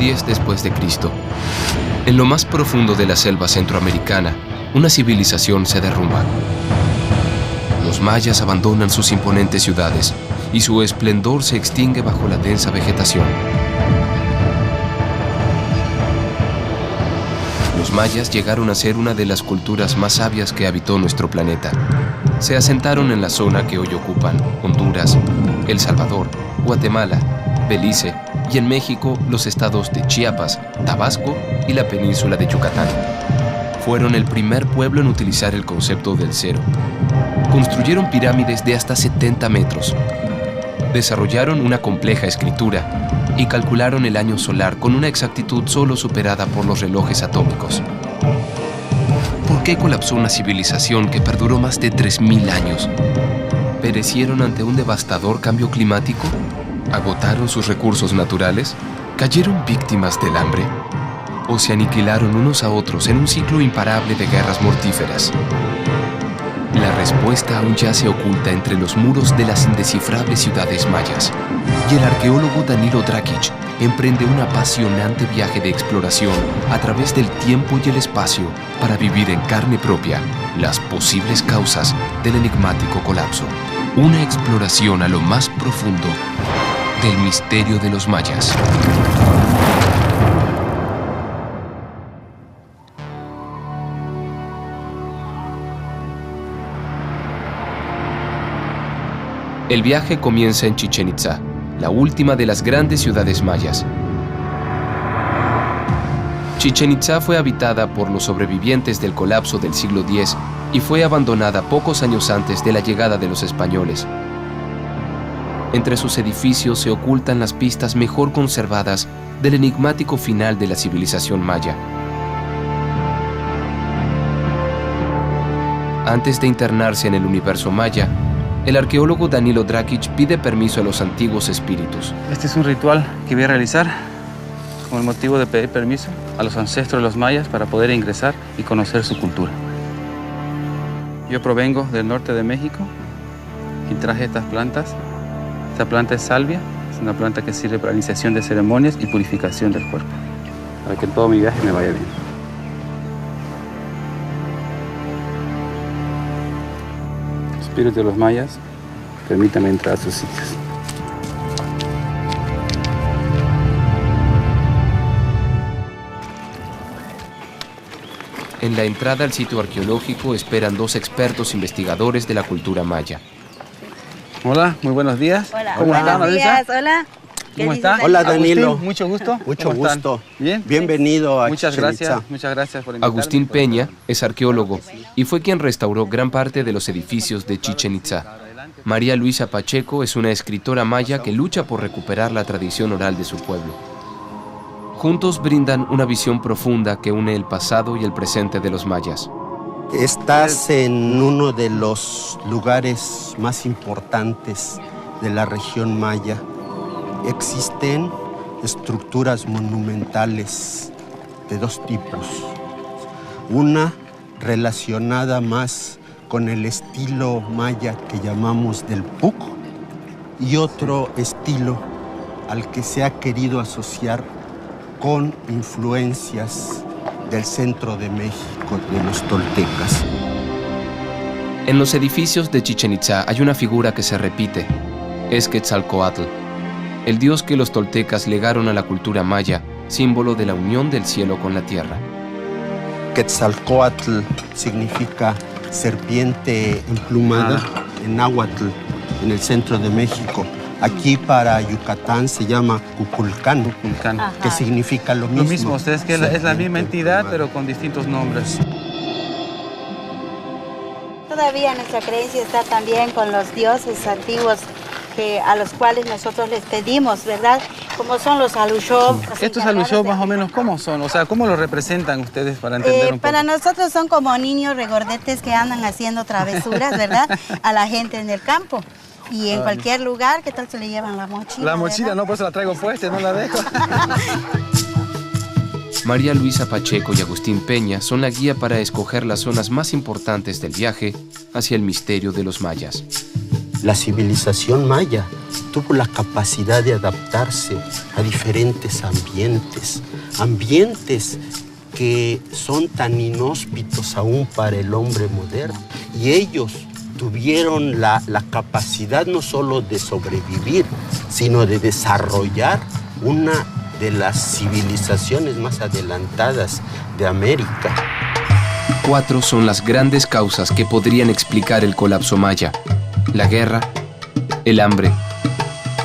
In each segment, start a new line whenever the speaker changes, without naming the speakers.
10 después de Cristo. En lo más profundo de la selva centroamericana, una civilización se derrumba. Los mayas abandonan sus imponentes ciudades y su esplendor se extingue bajo la densa vegetación. Los mayas llegaron a ser una de las culturas más sabias que habitó nuestro planeta. Se asentaron en la zona que hoy ocupan Honduras, El Salvador, Guatemala, Belice y en México los estados de Chiapas, Tabasco y la península de Yucatán. Fueron el primer pueblo en utilizar el concepto del cero. Construyeron pirámides de hasta 70 metros. Desarrollaron una compleja escritura y calcularon el año solar con una exactitud solo superada por los relojes atómicos. ¿Por qué colapsó una civilización que perduró más de 3000 años? ¿Perecieron ante un devastador cambio climático? ¿Agotaron sus recursos naturales? ¿Cayeron víctimas del hambre? ¿O se aniquilaron unos a otros en un ciclo imparable de guerras mortíferas? La respuesta aún yace oculta entre los muros de las indescifrables ciudades mayas. Y el arqueólogo Danilo Drakic emprende un apasionante viaje de exploración a través del tiempo y el espacio para vivir en carne propia las posibles causas del enigmático colapso. Una exploración a lo más profundo del misterio de los mayas. El viaje comienza en Chichén Itzá, la última de las grandes ciudades mayas. Chichén Itzá fue habitada por los sobrevivientes del colapso del siglo X y fue abandonada pocos años antes de la llegada de los españoles. Entre sus edificios se ocultan las pistas mejor conservadas del enigmático final de la civilización maya. Antes de internarse en el universo maya, el arqueólogo Danilo Drakic pide permiso a los antiguos espíritus.
Este es un ritual que voy a realizar con el motivo de pedir permiso a los ancestros de los mayas para poder ingresar y conocer su cultura. Yo provengo del norte de México y traje estas plantas. Esta planta es salvia, es una planta que sirve para iniciación de ceremonias y purificación del cuerpo, para que todo mi viaje me vaya bien. Espíritu de los mayas, permítame entrar a sus sitios.
En la entrada al sitio arqueológico esperan dos expertos investigadores de la cultura maya.
Hola, muy buenos días.
Hola,
¿Cómo están,
buenos días, hola.
¿Cómo están?
Hola, Danilo.
Agustín, mucho gusto.
Mucho
¿Cómo están?
gusto.
Bien.
Bienvenido a
Muchas
Chichén Itzá.
muchas gracias por invitarme.
Agustín Peña es arqueólogo y fue quien restauró gran parte de los edificios de Chichén Itzá. María Luisa Pacheco es una escritora maya que lucha por recuperar la tradición oral de su pueblo. Juntos brindan una visión profunda que une el pasado y el presente de los mayas.
Estás en uno de los lugares más importantes de la región maya. Existen estructuras monumentales de dos tipos. Una relacionada más con el estilo maya que llamamos del Puc y otro estilo al que se ha querido asociar con influencias del centro de México, de los toltecas.
En los edificios de Chichén Itzá hay una figura que se repite. Es Quetzalcóatl, el dios que los toltecas legaron a la cultura maya, símbolo de la unión del cielo con la tierra.
Quetzalcóatl significa serpiente emplumada en náhuatl, en el centro de México. Aquí para Yucatán se llama Kukulcán, que significa lo mismo.
Lo mismo, ustedes que es la misma entidad, pero con distintos nombres.
Todavía nuestra creencia está también con los dioses antiguos a los cuales nosotros les pedimos, ¿verdad? Como son los Alushov.
¿Estos Alushov más o menos cómo son? O sea, ¿cómo los representan ustedes para entender un poco?
Para nosotros son como niños regordetes que andan haciendo travesuras, ¿verdad? A la gente en el campo. Y en cualquier lugar, ¿qué tal se le llevan la mochila?
La mochila, ¿verdad? No, pues la traigo puesta, no la dejo.
María Luisa Pacheco y Agustín Peña son la guía para escoger las zonas más importantes del viaje hacia el misterio de los mayas.
La civilización maya tuvo la capacidad de adaptarse a diferentes ambientes que son tan inhóspitos aún para el hombre moderno. Y ellos tuvieron la capacidad no solo de sobrevivir, sino de desarrollar una de las civilizaciones más adelantadas de América.
4 son las grandes causas que podrían explicar el colapso maya: la guerra, el hambre,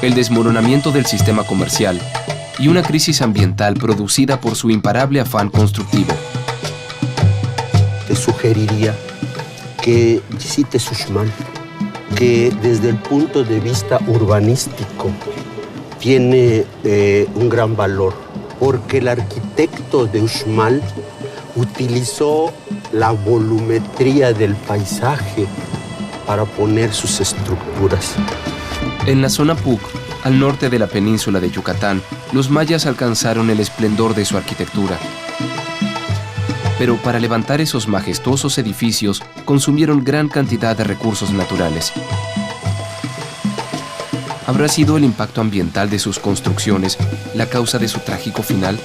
el desmoronamiento del sistema comercial y una crisis ambiental producida por su imparable afán constructivo.
Te sugeriría que visites Uxmal, que desde el punto de vista urbanístico tiene un gran valor, porque el arquitecto de Uxmal utilizó la volumetría del paisaje para poner sus estructuras.
En la zona Puc, al norte de la península de Yucatán, los mayas alcanzaron el esplendor de su arquitectura. Pero para levantar esos majestuosos edificios, consumieron gran cantidad de recursos naturales. ¿Habrá sido el impacto ambiental de sus construcciones la causa de su trágico final?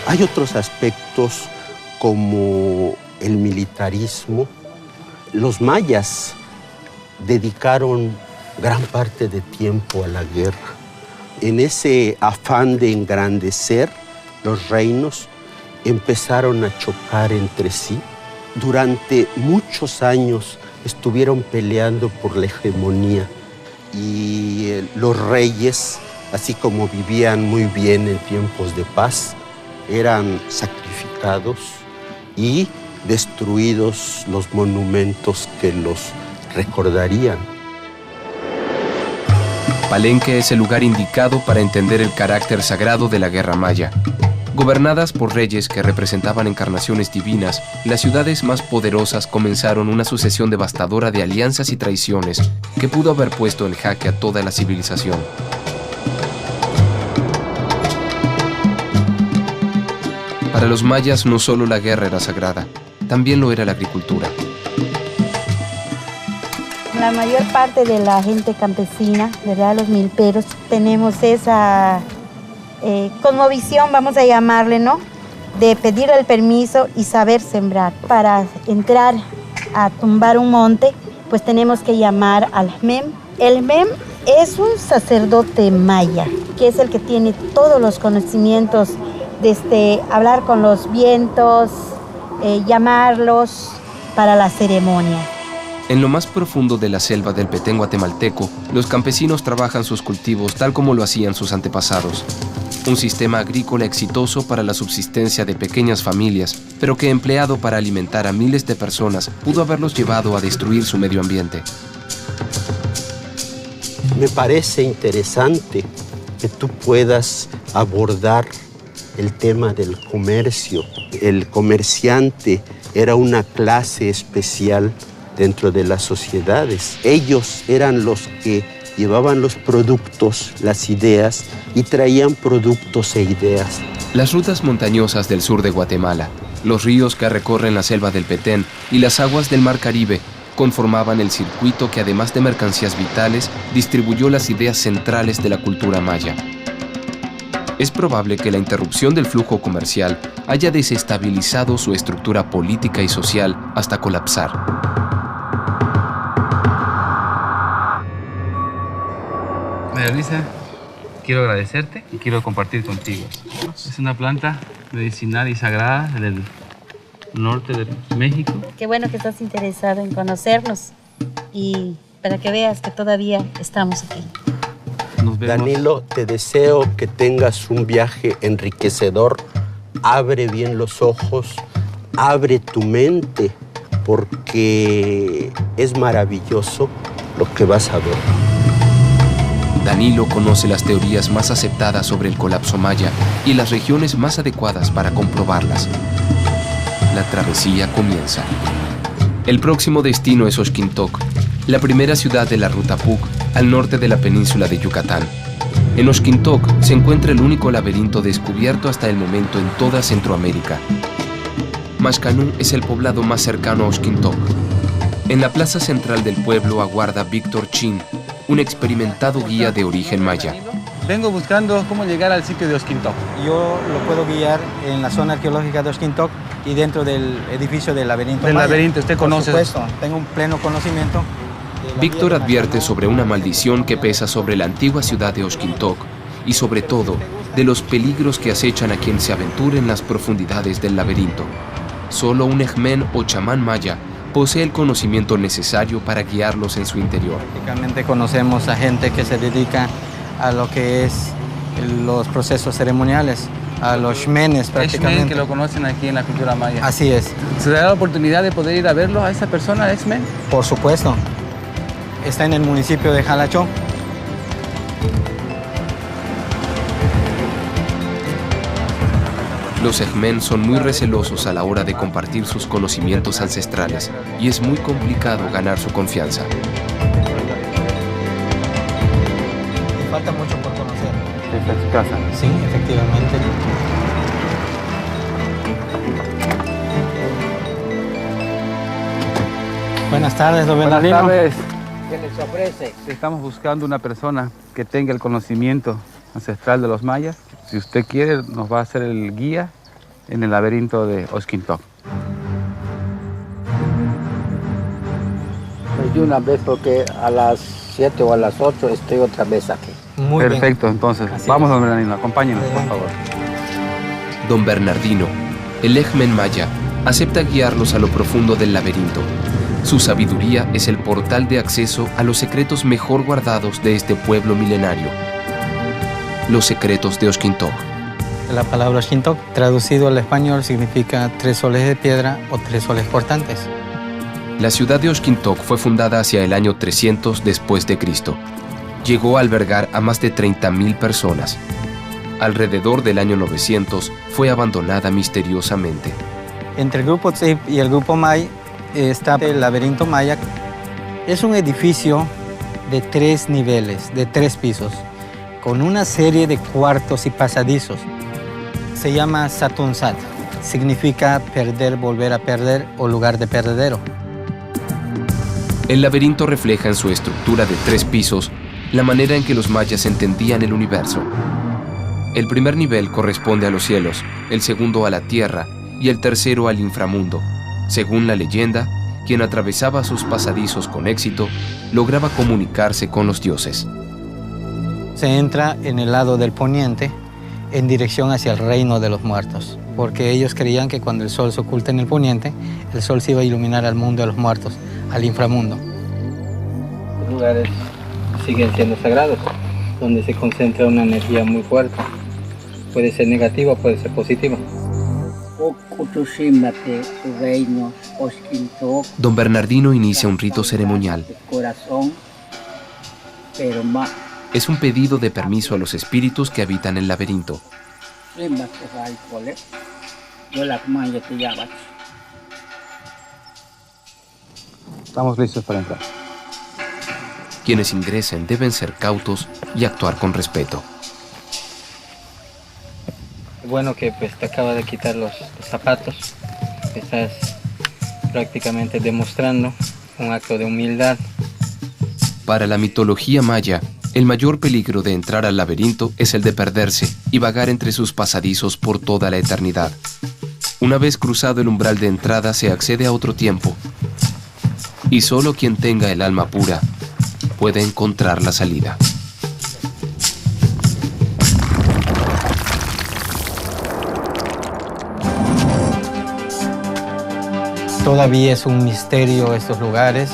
Hay otros aspectos como el militarismo. Los mayas dedicaron gran parte de tiempo a la guerra. En ese afán de engrandecer los reinos, empezaron a chocar entre sí. Durante muchos años estuvieron peleando por la hegemonía y los reyes, así como vivían muy bien en tiempos de paz, eran sacrificados y destruidos los monumentos que los recordarían.
Palenque es el lugar indicado para entender el carácter sagrado de la guerra maya. Gobernadas por reyes que representaban encarnaciones divinas, las ciudades más poderosas comenzaron una sucesión devastadora de alianzas y traiciones que pudo haber puesto en jaque a toda la civilización. Para los mayas no solo la guerra era sagrada, también lo era la agricultura.
La mayor parte de la gente campesina, ¿verdad? Los milperos, tenemos esa cosmovisión, vamos a llamarle, ¿no? De pedir el permiso y saber sembrar. Para entrar a tumbar un monte, pues tenemos que llamar al mem. El mem es un sacerdote maya, que es el que tiene todos los conocimientos desde hablar con los vientos, llamarlos para la ceremonia.
En lo más profundo de la selva del Petén guatemalteco, los campesinos trabajan sus cultivos tal como lo hacían sus antepasados. Un sistema agrícola exitoso para la subsistencia de pequeñas familias, pero que empleado para alimentar a miles de personas, pudo haberlos llevado a destruir su medio ambiente.
Me parece interesante que tú puedas abordar el tema del comercio. El comerciante era una clase especial dentro de las sociedades. Ellos eran los que llevaban los productos, las ideas, y traían productos e ideas.
Las rutas montañosas del sur de Guatemala, los ríos que recorren la selva del Petén y las aguas del Mar Caribe conformaban el circuito que, además de mercancías vitales, distribuyó las ideas centrales de la cultura maya. Es probable que la interrupción del flujo comercial haya desestabilizado su estructura política y social hasta colapsar.
María Luisa, quiero agradecerte y quiero compartir contigo. Es una planta medicinal y sagrada del norte de México.
Qué bueno que estás interesado en conocernos y para que veas que todavía estamos aquí.
Nos vemos.
Danilo, te deseo que tengas un viaje enriquecedor. Abre bien los ojos, abre tu mente, porque es maravilloso lo que vas a ver.
Danilo conoce las teorías más aceptadas sobre el colapso maya y las regiones más adecuadas para comprobarlas. La travesía comienza. El próximo destino es Oxquintoc, la primera ciudad de la ruta Puc, al norte de la península de Yucatán. En Oxquintoc se encuentra el único laberinto descubierto hasta el momento en toda Centroamérica. Maxcanú es el poblado más cercano a Oxquintoc. En la plaza central del pueblo aguarda Víctor Chin, un experimentado guía de origen maya.
Vengo buscando cómo llegar al sitio de Oxquintoc.
Yo lo puedo guiar en la zona arqueológica de Oxquintoc y dentro del edificio del laberinto
Del
maya.
laberinto, ¿usted conoce?
Por supuesto, tengo un pleno conocimiento.
Víctor advierte sobre una maldición que pesa sobre la antigua ciudad de Oxquintoc y sobre todo de los peligros que acechan a quien se aventure en las profundidades del laberinto. Solo un ejmen o chamán maya posee el conocimiento necesario para guiarlos en su interior.
Prácticamente conocemos a gente que se dedica a lo que es los procesos ceremoniales, a los shmenes prácticamente.
X-Men que lo conocen aquí en la cultura maya.
Así es.
¿Se da la oportunidad de poder ir a verlo a esa persona, X-Men?
Por supuesto. Está en el municipio de Jalachó.
Los ejmen son muy recelosos a la hora de compartir sus conocimientos ancestrales y es muy complicado ganar su confianza.
Me falta mucho por conocer.
Esta es su casa.
Sí, efectivamente. Buenas tardes, don
Buenas
Bernardino.
tardes.
¿Qué les ofrece?
Estamos buscando una persona que tenga el conocimiento ancestral de los mayas. Si usted quiere, nos va a hacer el guía en el laberinto de Oxquintoc.
Pues de una vez porque a las 7 o a las 8 estoy otra vez aquí.
Muy bien.
Perfecto, entonces.
Así
Vamos,
es.
don Bernardino, acompáñenos, por
Adelante.
favor.
Don Bernardino, el ejmen maya, acepta guiarlos a lo profundo del laberinto. Su sabiduría es el portal de acceso a los secretos mejor guardados de este pueblo milenario. Los secretos de Oxquintoc.
La palabra Oxquintoc, traducido al español, significa 3 soles de piedra o 3 soles portantes.
La ciudad de Oxquintoc fue fundada hacia el año 300 después de Cristo. Llegó a albergar a más de 30.000 personas. Alrededor del año 900 fue abandonada misteriosamente.
Entre el grupo Tzip y el grupo May está el laberinto maya. Es un edificio de 3 niveles, de 3 pisos, con una serie de cuartos y pasadizos. Se llama Satunsat, significa perder, volver a perder o lugar de perdedero.
El laberinto refleja en su estructura de 3 pisos la manera en que los mayas entendían el universo. El primer nivel corresponde a los cielos, el segundo a la tierra y el tercero al inframundo. Según la leyenda, quien atravesaba sus pasadizos con éxito lograba comunicarse con los dioses.
Se entra en el lado del poniente en dirección hacia el reino de los muertos, porque ellos creían que cuando el sol se oculta en el poniente, el sol se iba a iluminar al mundo de los muertos, al inframundo.
Los lugares siguen siendo sagrados, donde se concentra una energía muy fuerte. Puede ser negativa, puede ser positiva.
Su reino, Oxquintoc,
Don Bernardino inicia un rito ceremonial.
corazón, pero más.
Es un pedido de permiso a los espíritus que habitan el laberinto.
Estamos listos para entrar.
Quienes ingresen deben ser cautos y actuar con respeto.
Bueno que pues te acaba de quitar los zapatos. Estás prácticamente demostrando un acto de humildad.
Para la mitología maya, el mayor peligro de entrar al laberinto es el de perderse y vagar entre sus pasadizos por toda la eternidad. Una vez cruzado el umbral de entrada se accede a otro tiempo. Y solo quien tenga el alma pura puede encontrar la salida.
Todavía es un misterio estos lugares.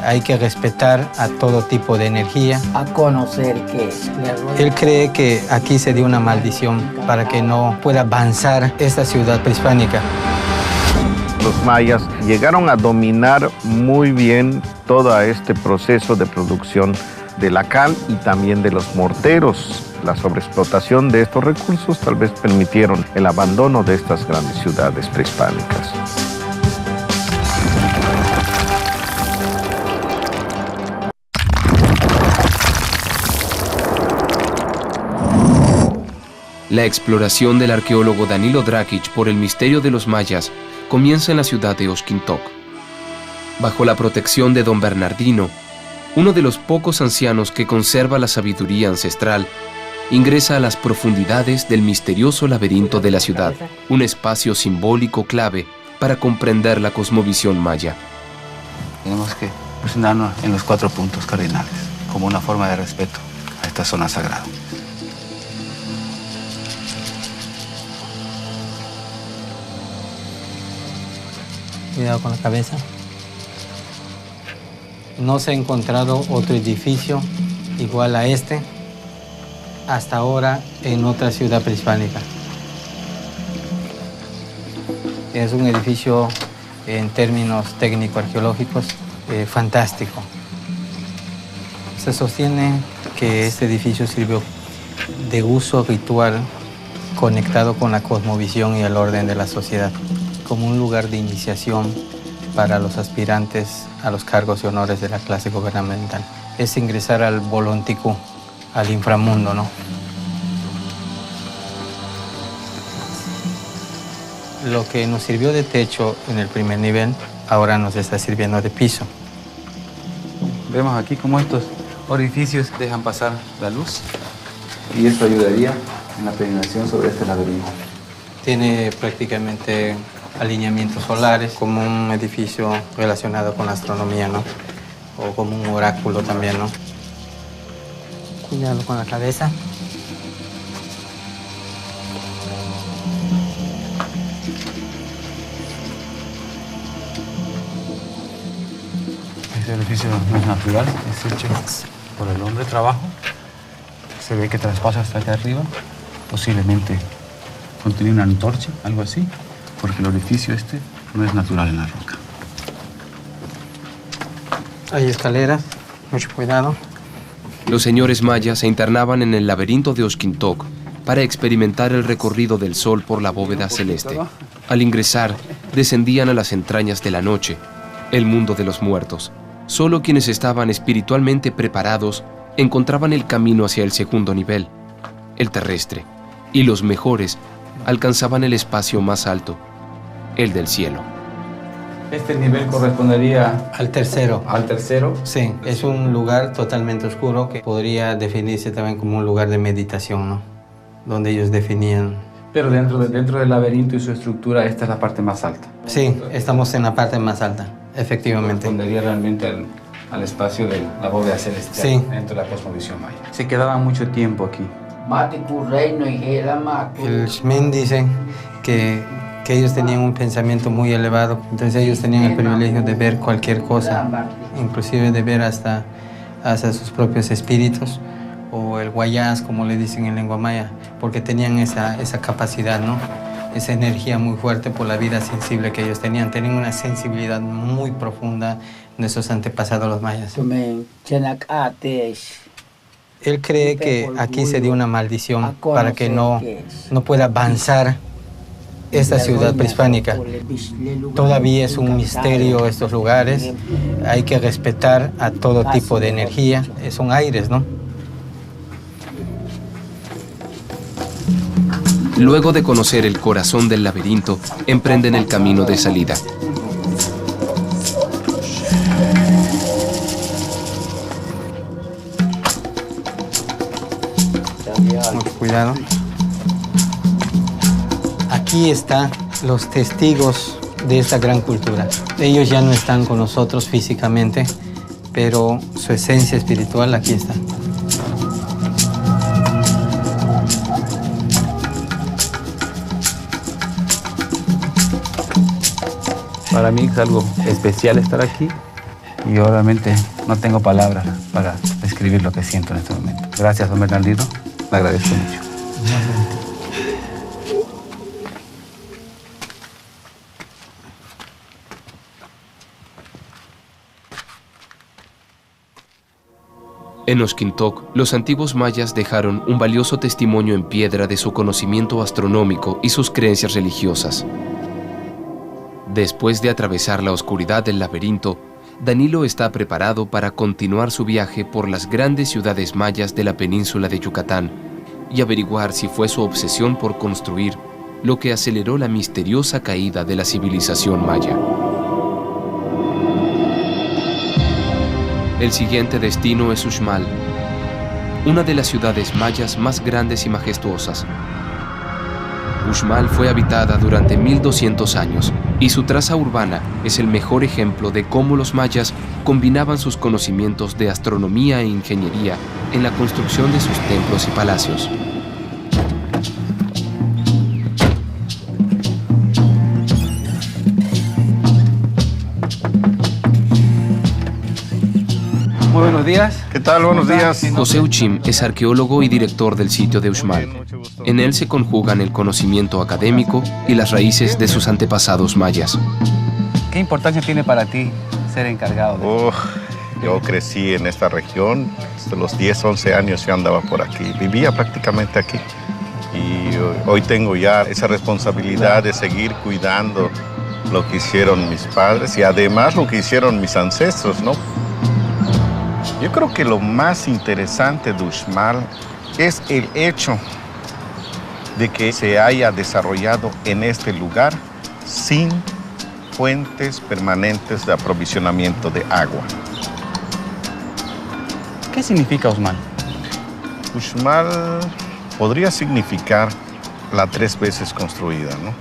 Hay que respetar a todo tipo de energía.
A conocer qué es.
Él cree que aquí se dio una maldición para que no pueda avanzar esta ciudad prehispánica.
Los mayas llegaron a dominar muy bien todo este proceso de producción de la cal y también de los morteros. La sobreexplotación de estos recursos tal vez permitieron el abandono de estas grandes ciudades prehispánicas.
La exploración del arqueólogo Danilo Drakic por el misterio de los mayas comienza en la ciudad de Oxquintoc. Bajo la protección de don Bernardino, uno de los pocos ancianos que conserva la sabiduría ancestral, ingresa a las profundidades del misterioso laberinto de la ciudad, un espacio simbólico clave para comprender la cosmovisión maya.
Tenemos que posicionarnos en los 4 puntos cardinales, como una forma de respeto a esta zona sagrada.
Cuidado con la cabeza. No se ha encontrado otro edificio igual a este hasta ahora en otra ciudad prehispánica. Es un edificio en términos técnico-arqueológicos fantástico. Se sostiene que este edificio sirvió de uso ritual conectado con la cosmovisión y el orden de la sociedad, como un lugar de iniciación para los aspirantes a los cargos y honores de la clase gubernamental. Es ingresar al Bolonticú, al inframundo, ¿no? Lo que nos sirvió de techo en el primer nivel, ahora nos está sirviendo de piso.
Vemos aquí cómo estos orificios dejan pasar la luz y esto ayudaría en la peregrinación sobre este laberinto.
Tiene prácticamente alineamientos solares, como un edificio relacionado con la astronomía, ¿no? O como un oráculo también, ¿no? Cuidado con la cabeza.
Este edificio no es natural, es hecho por el hombre trabajo. Se ve que traspasa hasta acá arriba. Posiblemente contenía una antorcha, algo así, porque el orificio este no es natural en la roca.
Hay escaleras, mucho cuidado.
Los señores mayas se internaban en el laberinto de Oxquintoc para experimentar el recorrido del sol por la bóveda celeste. Al ingresar, descendían a las entrañas de la noche, el mundo de los muertos. Solo quienes estaban espiritualmente preparados encontraban el camino hacia el segundo nivel, el terrestre, y los mejores alcanzaban el espacio más alto, el del cielo.
Este nivel correspondería
Al tercero.
al tercero.
Sí, es un lugar totalmente oscuro que podría definirse también como un lugar de meditación, ¿no? Donde ellos definían.
Pero dentro del laberinto y su estructura, esta es la parte más alta.
Sí, estamos en la parte más alta, efectivamente.
Correspondería realmente al espacio de la bóveda celestial,
Sí.
dentro de la cosmovisión maya. Se quedaban mucho tiempo aquí.
El Xmen dice que ellos tenían un pensamiento muy elevado, entonces ellos tenían el privilegio de ver cualquier cosa, inclusive de ver hasta sus propios espíritus, o el guayás, como le dicen en lengua maya, porque tenían esa capacidad, ¿no? Esa energía muy fuerte por la vida sensible que ellos tenían. Tenían una sensibilidad muy profunda nuestros antepasados los mayas. Él cree que aquí se dio una maldición para que no pueda avanzar esta ciudad prehispánica. Todavía es un misterio estos lugares. Hay que respetar a todo tipo de energía. Son aires, ¿no?
Luego de conocer el corazón del laberinto, emprenden el camino de salida.
Mucho cuidado. Aquí están los testigos de esta gran cultura. Ellos ya no están con nosotros físicamente, pero su esencia espiritual aquí está.
Para mí es algo especial estar aquí y obviamente no tengo palabras para describir lo que siento en este momento. Gracias, don Bernardino. Le agradezco mucho.
En Oxquintoc, los antiguos mayas dejaron un valioso testimonio en piedra de su conocimiento astronómico y sus creencias religiosas. Después de atravesar la oscuridad del laberinto, Danilo está preparado para continuar su viaje por las grandes ciudades mayas de la península de Yucatán y averiguar si fue su obsesión por construir lo que aceleró la misteriosa caída de la civilización maya. El siguiente destino es Uxmal, una de las ciudades mayas más grandes y majestuosas. Uxmal fue habitada durante 1200 años y su traza urbana es el mejor ejemplo de cómo los mayas combinaban sus conocimientos de astronomía e ingeniería en la construcción de sus templos y palacios.
Muy buenos días.
¿Qué tal? Buenos días.
José Uchim es arqueólogo y director del sitio de Uxmal. En él se conjugan el conocimiento académico y las raíces de sus antepasados mayas.
¿Qué importancia tiene para ti ser encargado de
Yo crecí en esta región. Desde los 10, 11 años yo andaba por aquí. Vivía prácticamente aquí. Y hoy tengo ya esa responsabilidad de seguir cuidando lo que hicieron mis padres y además lo que hicieron mis ancestros, ¿no? Yo creo que lo más interesante de Uxmal es el hecho de que se haya desarrollado en este lugar sin fuentes permanentes de aprovisionamiento de agua.
¿Qué significa Uxmal?
Uxmal podría significar la 3 veces construida, ¿no?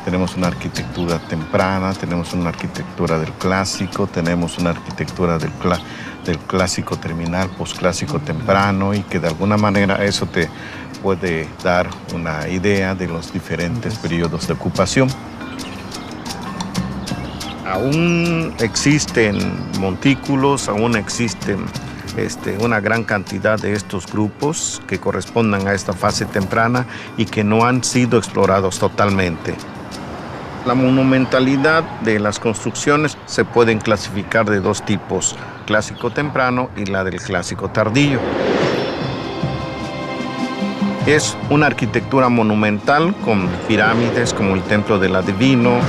Tenemos una arquitectura temprana, tenemos una arquitectura del clásico, tenemos una arquitectura del clásico terminal, posclásico temprano, y que de alguna manera eso te puede dar una idea de los diferentes periodos de ocupación. Aún existen montículos, aún existen una gran cantidad de estos grupos que correspondan a esta fase temprana y que no han sido explorados totalmente. La monumentalidad de las construcciones se pueden clasificar de 2 tipos, clásico temprano y la del clásico tardío. Es una arquitectura monumental con pirámides como el Templo del Adivino.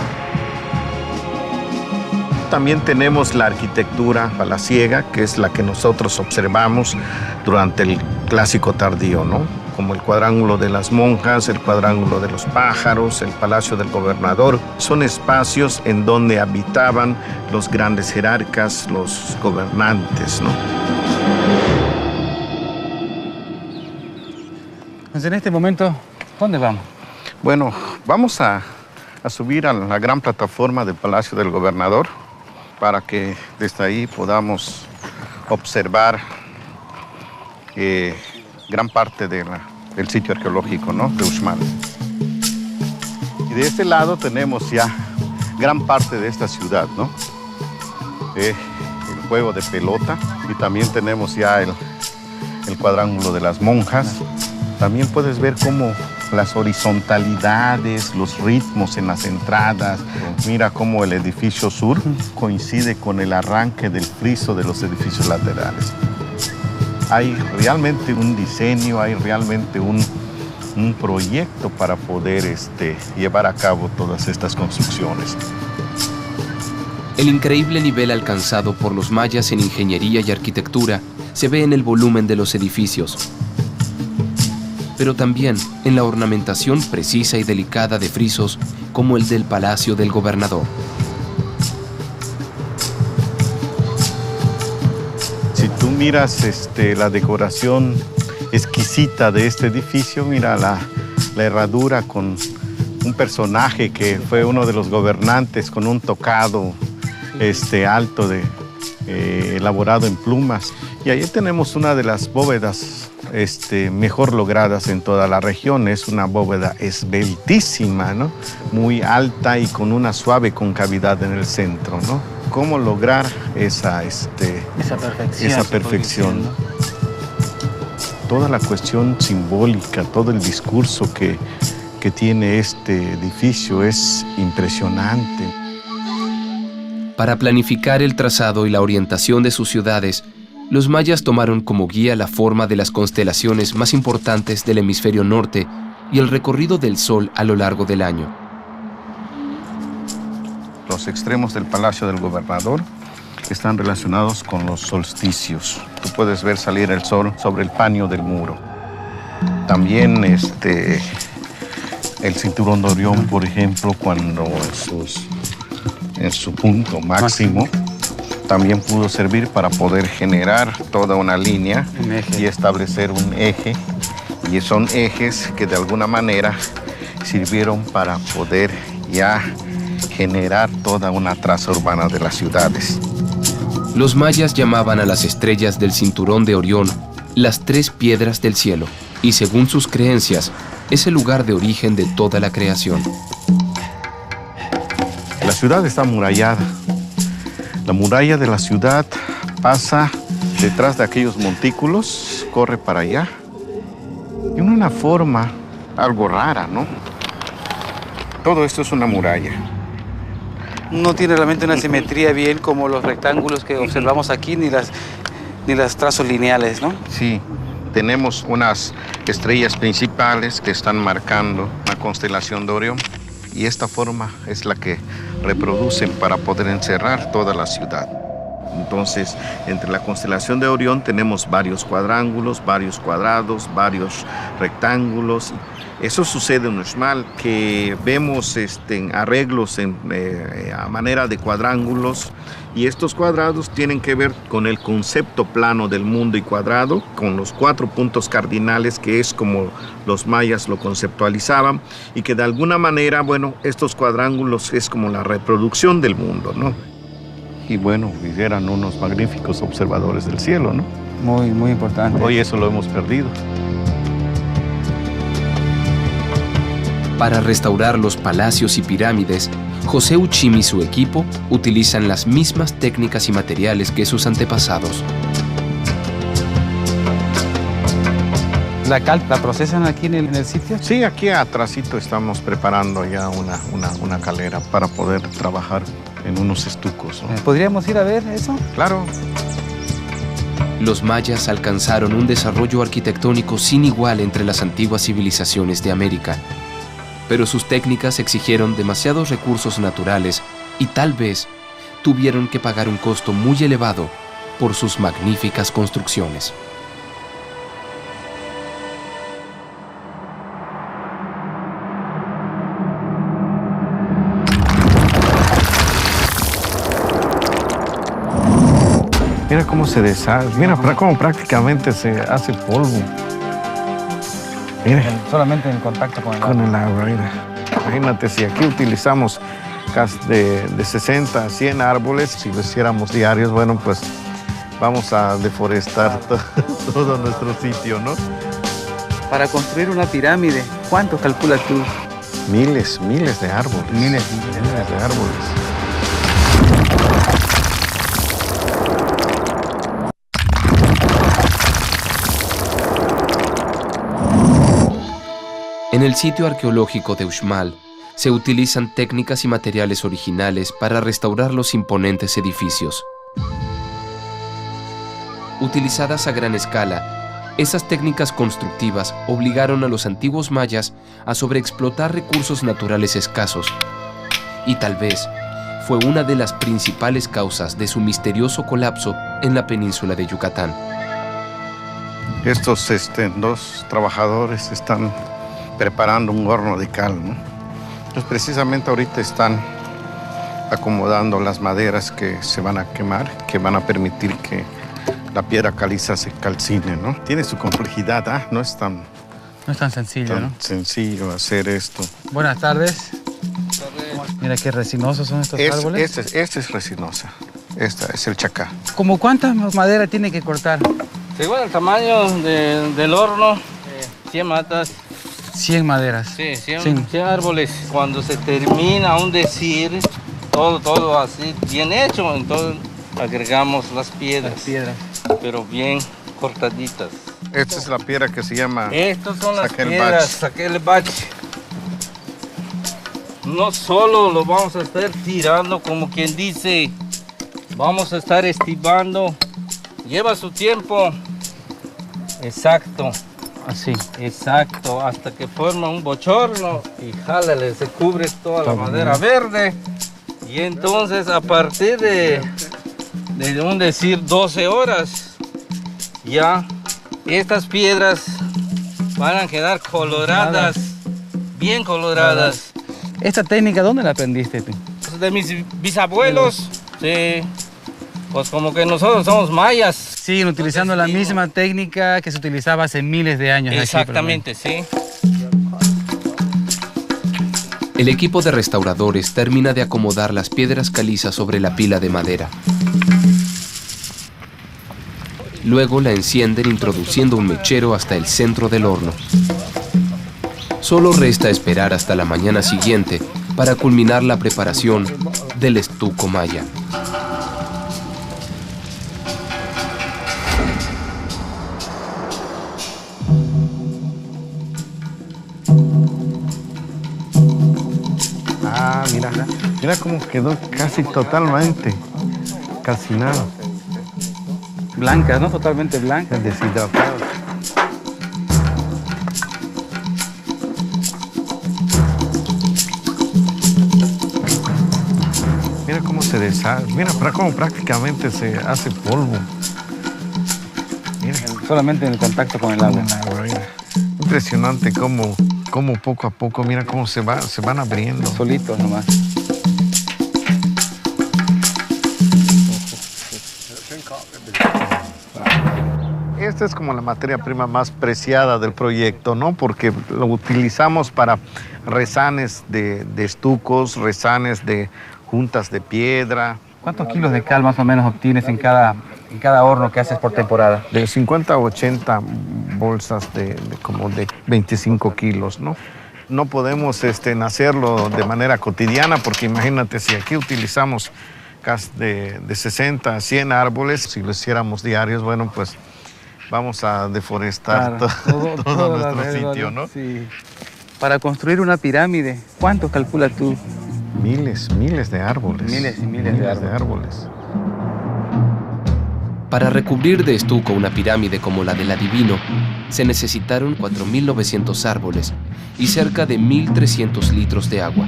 También tenemos la arquitectura palaciega, que es la que nosotros observamos durante el clásico tardío, ¿no? Como el cuadrángulo de las monjas, el cuadrángulo de los pájaros, el palacio del gobernador. Son espacios en donde habitaban los grandes jerarcas, los gobernantes, ¿no?
Pues en este momento, ¿dónde vamos?
Bueno, vamos a subir a la gran plataforma del Palacio del Gobernador para que desde ahí podamos observar gran parte del sitio arqueológico, ¿no?, de Uxmal. Y de este lado tenemos ya gran parte de esta ciudad, ¿no? El juego de pelota, y también tenemos ya el cuadrángulo de las monjas. También puedes ver cómo las horizontalidades, los ritmos en las entradas. Mira cómo el edificio sur coincide con el arranque del friso de los edificios laterales. Hay realmente un diseño, hay realmente un proyecto para poder llevar a cabo todas estas construcciones.
El increíble nivel alcanzado por los mayas en ingeniería y arquitectura se ve en el volumen de los edificios, pero también en la ornamentación precisa y delicada de frisos como el del Palacio del Gobernador.
Si tú miras la decoración exquisita de este edificio, mira la herradura con un personaje que fue uno de los gobernantes con un tocado alto elaborado en plumas. Y ahí tenemos una de las bóvedas mejor logradas en toda la región. Es una bóveda esbeltísima, ¿no?, muy alta y con una suave concavidad en el centro, ¿no? ¿Cómo lograr esa perfección? Toda la cuestión simbólica, todo el discurso que tiene este edificio es impresionante.
Para planificar el trazado y la orientación de sus ciudades, los mayas tomaron como guía la forma de las constelaciones más importantes del hemisferio norte y el recorrido del Sol a lo largo del año.
Los extremos del Palacio del Gobernador están relacionados con los solsticios. Tú puedes ver salir el sol sobre el paño del muro. También el cinturón de Orión, por ejemplo, cuando en su punto máximo, también pudo servir para poder generar toda una línea y establecer un eje. Y son ejes que de alguna manera sirvieron para poder ya generar toda una traza urbana de las ciudades.
Los mayas llamaban a las estrellas del cinturón de Orión las tres piedras del cielo, y según sus creencias, es el lugar de origen de toda la creación.
La ciudad está amurallada. La muralla de la ciudad pasa detrás de aquellos montículos, corre para allá. En una forma algo rara, ¿no? Todo esto es una muralla.
No tiene realmente una simetría bien como los rectángulos que observamos aquí, ni las trazos lineales, ¿no?
Sí, tenemos unas estrellas principales que están marcando la constelación de Orión y esta forma es la que reproducen para poder encerrar toda la ciudad. Entonces, entre la constelación de Orión tenemos varios cuadrángulos, varios cuadrados, varios rectángulos. Eso sucede en Uxmal, que vemos arreglos a manera de cuadrángulos, y estos cuadrados tienen que ver con el concepto plano del mundo y cuadrado, con los 4 puntos cardinales, que es como los mayas lo conceptualizaban, y que de alguna manera, bueno, estos cuadrángulos es como la reproducción del mundo, ¿no? Y bueno, eran unos magníficos observadores del cielo, ¿no?
Muy, muy importante.
Hoy eso lo hemos perdido.
Para restaurar los palacios y pirámides, José Uchim y su equipo utilizan las mismas técnicas y materiales que sus antepasados.
¿La cal la procesan aquí en el sitio?
Sí, aquí atrásito estamos preparando ya una calera para poder trabajar en unos estucos, ¿no?
¿Podríamos ir a ver eso?
Claro.
Los mayas alcanzaron un desarrollo arquitectónico sin igual entre las antiguas civilizaciones de América, pero sus técnicas exigieron demasiados recursos naturales y tal vez tuvieron que pagar un costo muy elevado por sus magníficas construcciones.
Mira cómo se deshace, mira cómo prácticamente se hace polvo. Mira.
Solamente en contacto con el
agua. Con el agua, mira. Imagínate, si aquí utilizamos casi de 60 a 100 árboles, si lo hiciéramos diarios, bueno, pues vamos a deforestar todo nuestro sitio, ¿no?
Para construir una pirámide, ¿cuánto calculas tú?
Miles de árboles. Miles de árboles.
En el sitio arqueológico de Uxmal se utilizan técnicas y materiales originales para restaurar los imponentes edificios. Utilizadas a gran escala, esas técnicas constructivas obligaron a los antiguos mayas a sobreexplotar recursos naturales escasos, y tal vez fue una de las principales causas de su misterioso colapso en la península de Yucatán.
Estos dos trabajadores están preparando un horno de cal, ¿no? Pues precisamente ahorita están acomodando las maderas que se van a quemar, que van a permitir que la piedra caliza se calcine, ¿no? Tiene su complejidad, ¿ah? No es tan
sencillo, ¿no?
Sencillo hacer esto.
Buenas tardes. Mira qué resinosos son estos árboles.
Este es resinosa. Este es el chacá.
¿Cómo cuántas maderas tiene que cortar?
Según el tamaño del horno, 100 matas.
100 maderas.
Sí, 100 árboles. Cuando se termina, todo así bien hecho, entonces agregamos las piedras. Pero bien cortaditas.
Esta es la piedra que se llama...
Estas son las piedras, Saquelbach. No solo lo vamos a estar tirando, como quien dice, vamos a estar estibando. Lleva su tiempo. Exacto.
Así.
Exacto, hasta que forma un bochorno y jálale, se cubre toda la madera verde. Y entonces a partir de 12 horas, ya estas piedras van a quedar coloradas, bien coloradas.
¿Esta técnica dónde la aprendiste tú?
De mis bisabuelos, sí. Pues como que nosotros somos mayas.
Siguen utilizando la misma técnica que se utilizaba hace miles de años.
Exactamente, sí.
El equipo de restauradores termina de acomodar las piedras calizas sobre la pila de madera. Luego la encienden introduciendo un mechero hasta el centro del horno. Solo resta esperar hasta la mañana siguiente para culminar la preparación del estuco maya.
Ah, mira cómo quedó casi totalmente calcinado.
Blancas, ¿no? Totalmente blancas.
Deshidratado. Mira cómo se deshace, mira cómo prácticamente se hace polvo. Mira.
Solamente en el contacto con el agua.
Mira. Impresionante cómo poco a poco, mira cómo se van abriendo.
Solitos nomás.
Esta es como la materia prima más preciada del proyecto, ¿no? Porque lo utilizamos para rezanes de estucos, rezanes de juntas de piedra.
¿Cuántos kilos de cal más o menos obtienes en cada horno que haces por temporada?
De 50 a 80 bolsas como de 25 kilos, ¿no? No podemos hacerlo de manera cotidiana porque imagínate si aquí utilizamos casi de 60 a 100 árboles, si lo hiciéramos diarios, bueno, pues vamos a deforestar todo nuestro sitio, ¿no?
Sí. Para construir una pirámide, ¿cuánto calculas tú?
Miles de árboles.
Miles y miles de árboles.
Para recubrir de estuco una pirámide como la del adivino, se necesitaron 4.900 árboles y cerca de 1.300 litros de agua.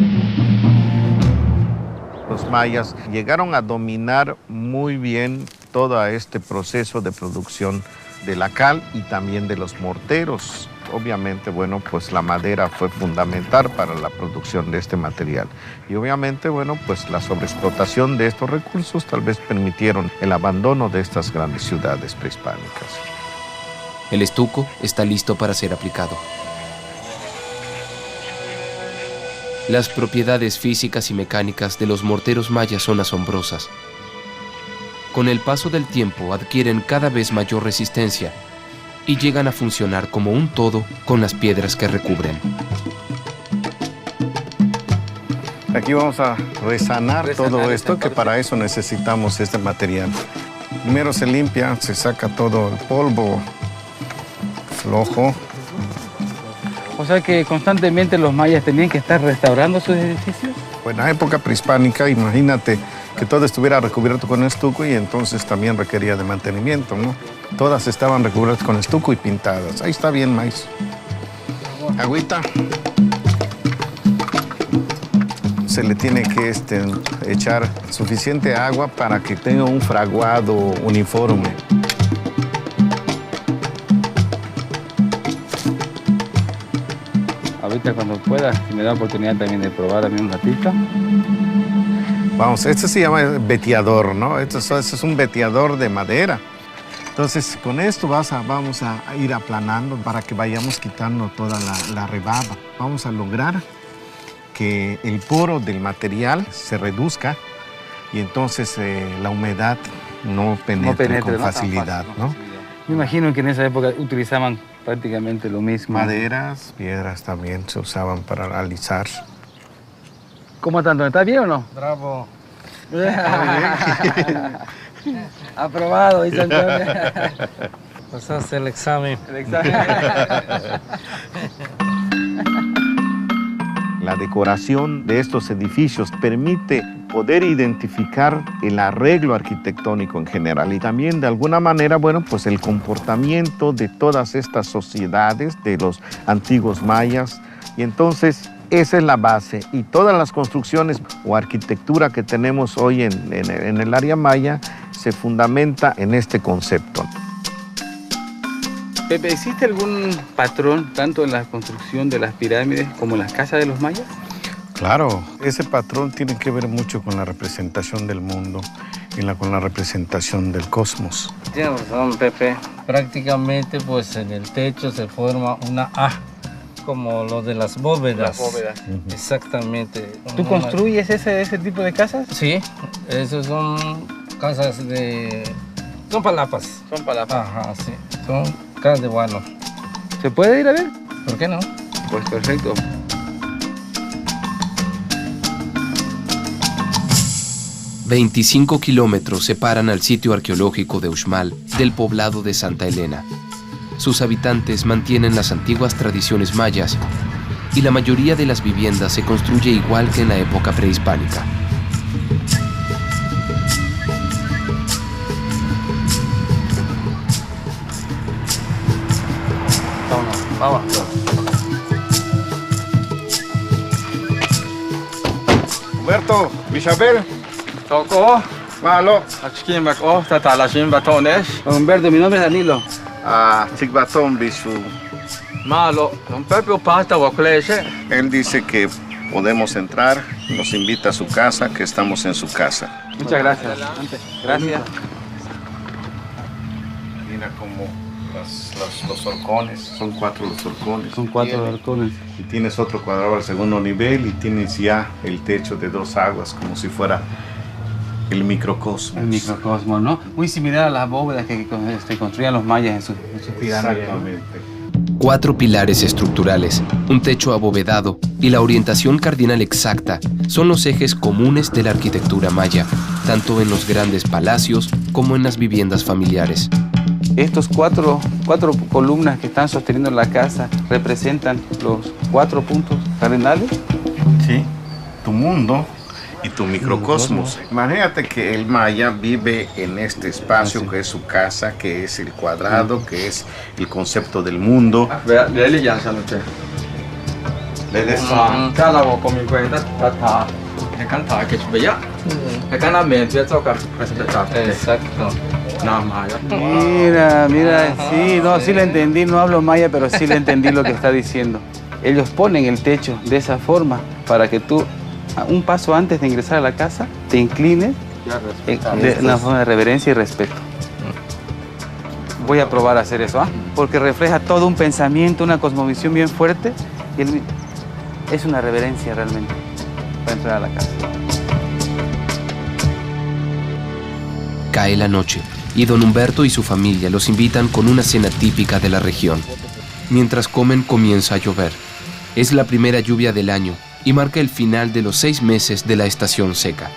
Los mayas llegaron a dominar muy bien todo este proceso de producción de la cal y también de los morteros. Obviamente, bueno, pues la madera fue fundamental para la producción de este material. Y obviamente, bueno, pues la sobreexplotación de estos recursos tal vez permitieron el abandono de estas grandes ciudades prehispánicas.
El estuco está listo para ser aplicado. Las propiedades físicas y mecánicas de los morteros mayas son asombrosas. Con el paso del tiempo adquieren cada vez mayor resistencia y llegan a funcionar como un todo con las piedras que recubren.
Aquí vamos a resanar todo esto, que para eso necesitamos este material. Primero se limpia, se saca todo el polvo flojo.
O sea que constantemente los mayas tenían que estar restaurando sus edificios.
Pues en la época prehispánica, imagínate que todo estuviera recubierto con estuco y entonces también requería de mantenimiento, ¿no? Todas estaban recubiertas con estuco y pintadas. Ahí está bien, maíz. Agüita. Se le tiene que echar suficiente agua para que tenga un fraguado uniforme.
Ahorita cuando pueda, si me da oportunidad también de probar a mí un ratito.
Vamos, este se llama veteador, ¿no? Este es un veteador de madera. Entonces, con esto vamos a ir aplanando para que vayamos quitando toda la rebaba. Vamos a lograr que el poro del material se reduzca y entonces la humedad no penetre con facilidad, ¿no?
Me imagino que en esa época utilizaban prácticamente lo mismo.
Maderas, piedras también se usaban para alisar.
¿Cómo tanto? ¿Está bien o no?
Bravo.
Aprobado, dice Antonio.
Pasaste el examen.
La decoración de estos edificios permite poder identificar el arreglo arquitectónico en general y también de alguna manera, bueno, pues el comportamiento de todas estas sociedades de los antiguos mayas. Y entonces esa es la base y todas las construcciones o arquitectura que tenemos hoy en el área maya se fundamenta en este concepto.
Pepe, ¿existe algún patrón tanto en la construcción de las pirámides como en las casas de los mayas?
Claro, ese patrón tiene que ver mucho con la representación del mundo y con la representación del cosmos.
Tienes razón, Pepe. Prácticamente, pues en el techo se forma una A, como lo de las bóvedas. Exactamente.
¿Tú construyes ese tipo de casas?
Sí, esos son casas de... Son palapas.
Son palapas.
Ajá, sí. Son casas de guano.
¿Se puede ir a ver?
¿Por qué no?
Pues perfecto.
25 kilómetros separan al sitio arqueológico de Uxmal del poblado de Santa Elena. Sus habitantes mantienen las antiguas tradiciones mayas y la mayoría de las viviendas se construye igual que en la época prehispánica.
Vamos.
Humberto, Isabel,
Toco.
malo.
Humberto, mi nombre es Danilo.
Chigbatón, Bisu.
Malo. Pepe pasta o
Él dice que podemos entrar, nos invita a su casa, que estamos en su casa.
Muchas gracias. Gracias.
Mira como los horcones, son 4 los horcones.
Son 4 balcones.
Y tienes otro cuadrado al segundo nivel y tienes ya el techo de 2 aguas, como si fuera el microcosmos.
El microcosmos, ¿no? Muy similar a las bóvedas que construían los mayas en sus pirámides.
Exactamente.
4 pilares estructurales, un techo abovedado y la orientación cardinal exacta son los ejes comunes de la arquitectura maya, tanto en los grandes palacios como en las viviendas familiares.
Estos cuatro columnas que están sosteniendo la casa representan los 4 puntos cardinales.
Sí, tu mundo y tu microcosmos. Imagínate que el maya vive en este espacio que es su casa, que es el cuadrado, que es el concepto del mundo.
Exacto.
Mira, sí, no, sí le entendí, no hablo maya, pero sí le entendí lo que está diciendo. Ellos ponen el techo de esa forma para que tú, un paso antes de ingresar a la casa, te inclines de una forma de reverencia y respeto. Voy a probar a hacer eso, porque refleja todo un pensamiento, una cosmovisión bien fuerte y es una reverencia realmente para entrar a la casa.
Cae la noche y don Humberto y su familia los invitan con una cena típica de la región. Mientras comen comienza a llover. Es la primera lluvia del año y marca el final de los 6 meses de la estación seca.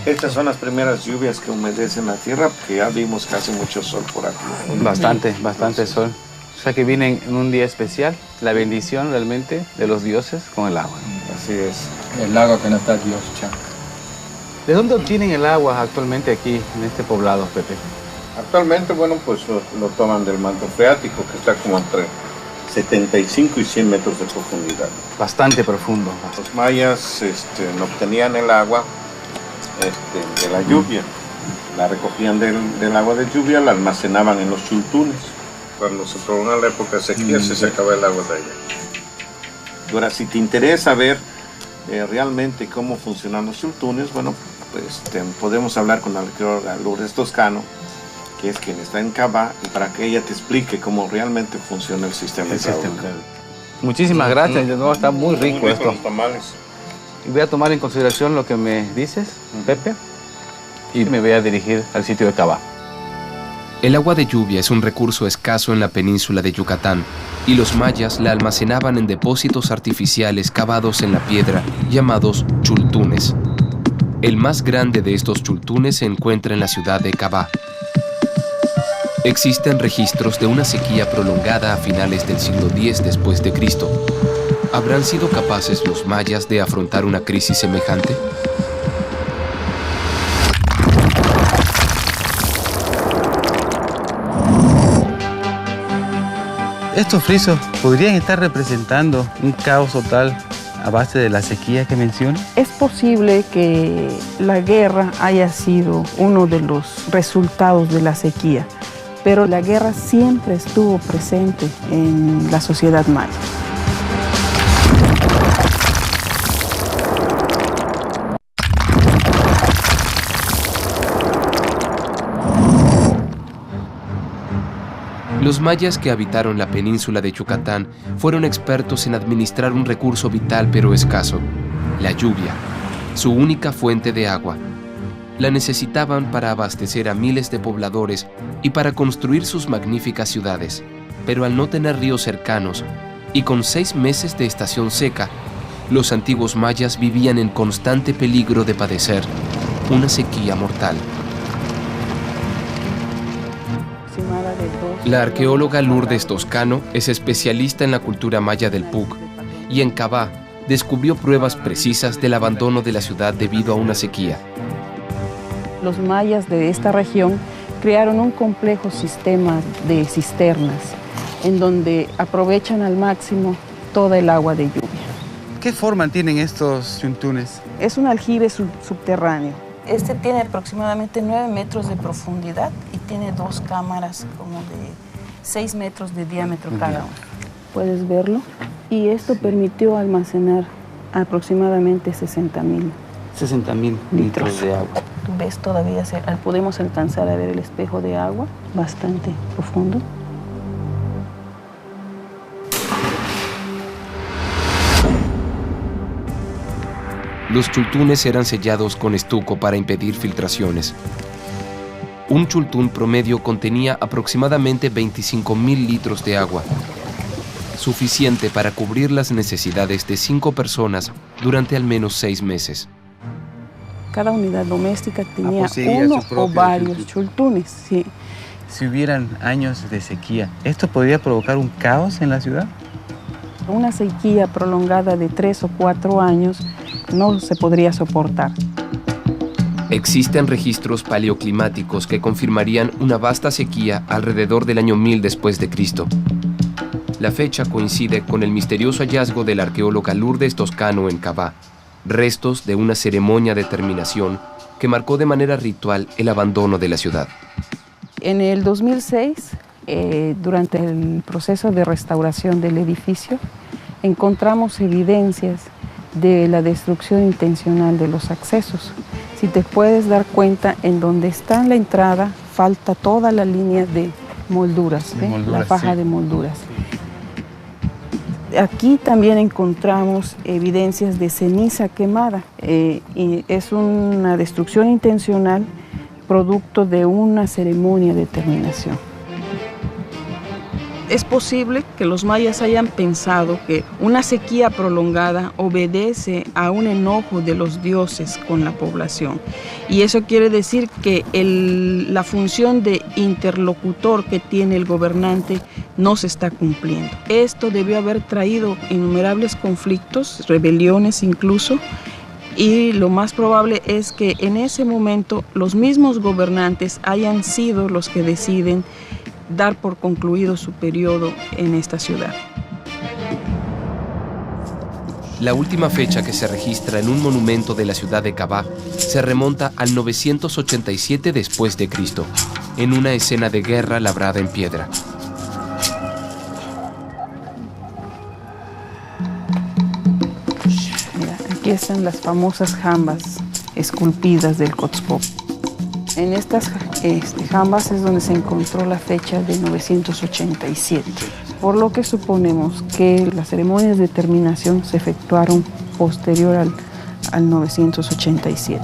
Estas son las primeras lluvias que humedecen la tierra, porque ya vimos que hace mucho sol por aquí.
Bastante sol. O sea que viene en un día especial, la bendición realmente de los dioses con el agua.
Así es.
El lago que no está Dios,
¿De dónde obtienen el agua actualmente aquí en este poblado, Pepe?
Actualmente, bueno, pues lo toman del manto freático, que está como entre 75 y 100 metros de profundidad.
Bastante profundo.
Los mayas no obtenían el agua de la lluvia. La recogían del agua de lluvia, la almacenaban en los chultunes. Cuando se prolonga la época de sequía, se sacaba el agua de allá. Ahora, si te interesa ver realmente cómo funcionan los chultunes, bueno, pues podemos hablar con la arqueóloga Lourdes Toscano, que es quien está en Cabá, y para que ella te explique cómo realmente funciona el sistema hidráulico.
Muchísimas gracias, de nuevo está muy rico esto.
Los tamales.
Voy a tomar en consideración lo que me dices, Pepe, y me voy a dirigir al sitio de Cabá.
El agua de lluvia es un recurso escaso en la península de Yucatán y los mayas la almacenaban en depósitos artificiales cavados en la piedra llamados chultunes. El más grande de estos chultunes se encuentra en la ciudad de Cabá. Existen registros de una sequía prolongada a finales del siglo X después de Cristo. ¿Habrán sido capaces los mayas de afrontar una crisis semejante?
Estos frisos podrían estar representando un caos total a base de la sequía que menciona.
Es posible que la guerra haya sido uno de los resultados de la sequía, pero la guerra siempre estuvo presente en la sociedad maya.
Los mayas que habitaron la península de Yucatán fueron expertos en administrar un recurso vital pero escaso, la lluvia, su única fuente de agua. La necesitaban para abastecer a miles de pobladores y para construir sus magníficas ciudades, pero al no tener ríos cercanos y con 6 meses de estación seca, los antiguos mayas vivían en constante peligro de padecer una sequía mortal. La arqueóloga Lourdes Toscano es especialista en la cultura maya del Puc y en Cabá descubrió pruebas precisas del abandono de la ciudad debido a una sequía.
Los mayas de esta región crearon un complejo sistema de cisternas en donde aprovechan al máximo toda el agua de lluvia.
¿Qué forma tienen estos chuntunes?
Es un aljibe subterráneo. Este tiene aproximadamente 9 metros de profundidad y tiene 2 cámaras como de 6 metros de diámetro cada una. Puedes verlo. Y esto permitió almacenar aproximadamente 60.000
litros de agua.
Tú ves todavía, podemos alcanzar a ver el espejo de agua, bastante profundo.
Los chultunes eran sellados con estuco para impedir filtraciones. Un chultún promedio contenía aproximadamente 25.000 litros de agua, suficiente para cubrir las necesidades de 5 personas durante al menos 6 meses.
Cada unidad doméstica tenía uno o varios chultunes. Sí.
Si hubieran años de sequía, ¿esto podría provocar un caos en la ciudad?
Una sequía prolongada de 3 o 4 años no se podría soportar.
Existen registros paleoclimáticos que confirmarían una vasta sequía alrededor del año 1000 después de Cristo. La fecha coincide con el misterioso hallazgo de la arqueóloga Lourdes Toscano en Cabá, restos de una ceremonia de terminación que marcó de manera ritual el abandono de la ciudad.
En el 2006, durante el proceso de restauración del edificio, encontramos evidencias de la destrucción intencional de los accesos. Si te puedes dar cuenta, en donde está la entrada falta toda la línea de molduras, la faja de molduras. Aquí también encontramos evidencias de ceniza quemada y es una destrucción intencional producto de una ceremonia de terminación. Es posible que los mayas hayan pensado que una sequía prolongada obedece a un enojo de los dioses con la población. Y eso quiere decir que la función de interlocutor que tiene el gobernante no se está cumpliendo. Esto debió haber traído innumerables conflictos, rebeliones incluso, y lo más probable es que en ese momento los mismos gobernantes hayan sido los que deciden dar por concluido su periodo en esta ciudad.
La última fecha que se registra en un monumento de la ciudad de Cabá se remonta al 987 después de Cristo, en una escena de guerra labrada en piedra.
Mira, aquí están las famosas jambas esculpidas del Coxpop. En estas jambas es donde se encontró la fecha de 987, por lo que suponemos que las ceremonias de terminación se efectuaron posterior al 987.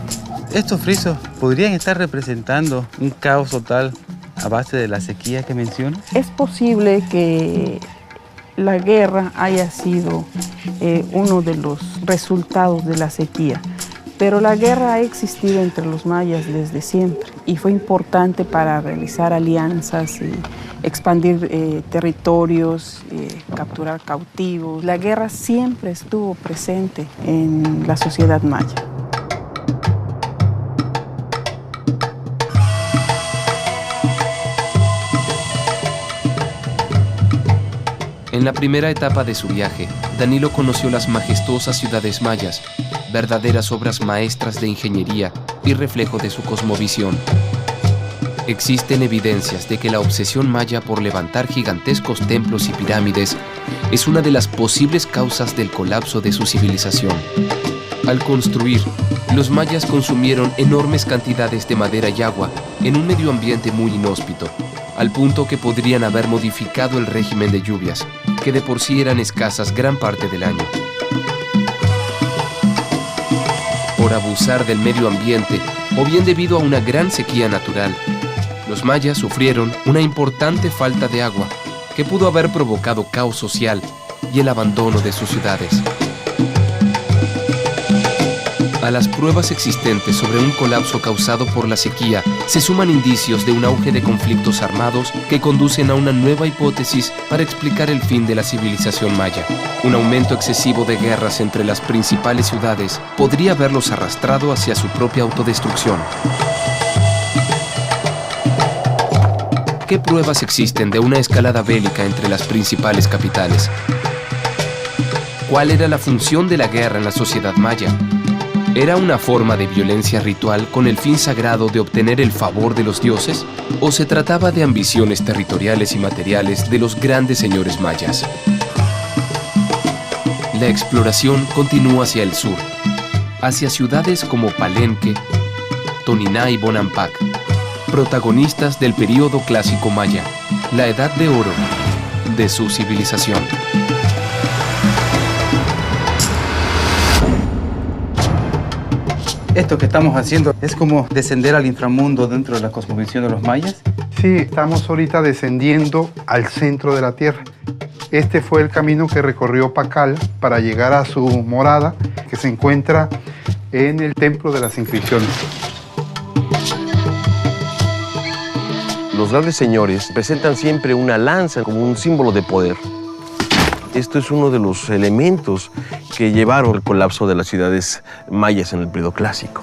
¿Estos frisos podrían estar representando un caos total a base de la sequía que menciona?
Es posible que la guerra haya sido uno de los resultados de la sequía. Pero la guerra ha existido entre los mayas desde siempre y fue importante para realizar alianzas y expandir territorios, capturar cautivos. La guerra siempre estuvo presente en la sociedad maya.
En la primera etapa de su viaje, Danilo conoció las majestuosas ciudades mayas, verdaderas obras maestras de ingeniería y reflejo de su cosmovisión. Existen evidencias de que la obsesión maya por levantar gigantescos templos y pirámides es una de las posibles causas del colapso de su civilización. Al construir, los mayas consumieron enormes cantidades de madera y agua en un medio ambiente muy inhóspito, al punto que podrían haber modificado el régimen de lluvias, que de por sí eran escasas gran parte del año. Por abusar del medio ambiente o bien debido a una gran sequía natural, los mayas sufrieron una importante falta de agua que pudo haber provocado caos social y el abandono de sus ciudades. A las pruebas existentes sobre un colapso causado por la sequía se suman indicios de un auge de conflictos armados que conducen a una nueva hipótesis para explicar el fin de la civilización maya. Un aumento excesivo de guerras entre las principales ciudades podría haberlos arrastrado hacia su propia autodestrucción. ¿Qué pruebas existen de una escalada bélica entre las principales capitales? ¿Cuál era la función de la guerra en la sociedad maya? ¿Era una forma de violencia ritual con el fin sagrado de obtener el favor de los dioses? ¿O se trataba de ambiciones territoriales y materiales de los grandes señores mayas? La exploración continúa hacia el sur, hacia ciudades como Palenque, Toniná y Bonampak, protagonistas del período clásico maya, la edad de oro de su civilización.
Esto que estamos haciendo es como descender al inframundo dentro de la cosmovisión de los mayas.
Sí, estamos ahorita descendiendo al centro de la Tierra. Este fue el camino que recorrió Pakal para llegar a su morada, que se encuentra en el Templo de las Inscripciones.
Los grandes señores presentan siempre una lanza como un símbolo de poder. Esto es uno de los elementos que llevaron al colapso de las ciudades mayas en el periodo clásico.